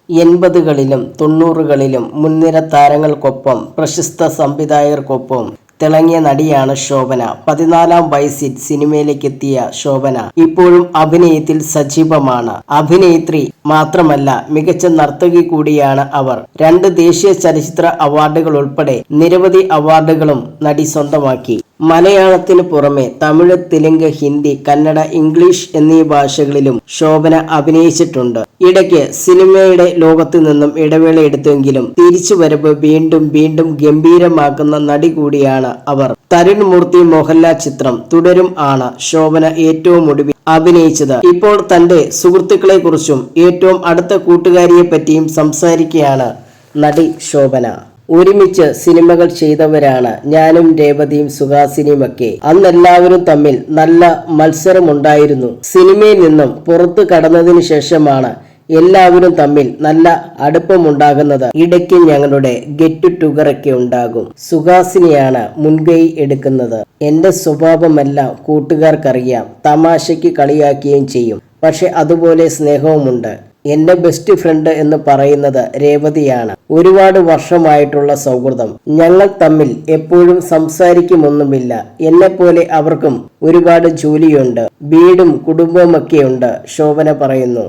80കളിലും 90കളിലും മുൻനിര താരങ്ങൾക്കൊപ്പം പ്രശസ്ത സംവിധായകർക്കൊപ്പം തിളങ്ങിയ നടിയാണ് ശോഭന. 14-ാം വയസ്സിൽ സിനിമയിലേക്കെത്തിയ ശോഭന ഇപ്പോഴും അഭിനയത്തിൽ സജീവമാണ്. അഭിനേത്രി മാത്രമല്ല, മികച്ച നർത്തകി കൂടിയാണ് അവർ. 2 ദേശീയ ചലച്ചിത്ര അവാർഡുകൾ ഉൾപ്പെടെ നിരവധി അവാർഡുകളും നടി സ്വന്തമാക്കി. മലയാളത്തിന് പുറമെ തമിഴ്, തെലുങ്ക്, ഹിന്ദി, കന്നഡ, ഇംഗ്ലീഷ് എന്നീ ഭാഷകളിലും ശോഭന അഭിനയിച്ചിട്ടുണ്ട്. ഇടയ്ക്ക് സിനിമയുടെ ലോകത്തു നിന്നും ഇടവേള എടുത്തെങ്കിലും തിരിച്ചുവരവ് വീണ്ടും വീണ്ടും ഗംഭീരമാക്കുന്ന നടി കൂടിയാണ് അവർ. തരുൺ മൂർത്തി മോഹൻലാൽ ചിത്രം തുടരും ആണ് ശോഭന ഏറ്റവും ഒടുവിൽ അഭിനയിച്ചത്. ഇപ്പോൾ തന്റെ സുഹൃത്തുക്കളെ കുറിച്ചും ഏറ്റവും അടുത്ത കൂട്ടുകാരിയെ പറ്റിയും സംസാരിക്കുകയാണ് നടി ശോഭന. ഒരുമിച്ച് സിനിമകൾ ചെയ്തവരാണ് ഞാനും രേവതിയും സുഹാസിനിയുമൊക്കെ. അന്നെല്ലാവരും തമ്മിൽ നല്ല മത്സരമുണ്ടായിരുന്നു. സിനിമയിൽ നിന്നും പുറത്തു കടന്നതിന് ശേഷമാണ് എല്ലാവരും തമ്മിൽ നല്ല അടുപ്പമുണ്ടാകുന്നത്. ഇടയ്ക്ക് ഞങ്ങളുടെ ഗെറ്റ് ടുഗറൊക്കെ ഉണ്ടാകും. സുഹാസിനിയാണ് മുൻകൈ എടുക്കുന്നത്. എന്റെ സ്വഭാവമെല്ലാം കൂട്ടുകാർക്കറിയാം. തമാശയ്ക്ക് കളിയാക്കുകയും ചെയ്യും. പക്ഷെ അതുപോലെ സ്നേഹവുമുണ്ട്. എന്റെ ബെസ്റ്റ് ഫ്രണ്ട് എന്ന് പറയുന്നത് രേവതിയാണ്. ഒരുപാട് വർഷമായിട്ടുള്ള സൗഹൃദം. ഞങ്ങൾ തമ്മിൽ എപ്പോഴും സംസാരിക്കുമൊന്നുമില്ല. എന്നെപ്പോലെ അവർക്കും ഒരുപാട് ജോലിയുണ്ട്. വീടും കുടുംബവുമൊക്കെയുണ്ട്, ശോഭന പറയുന്നു.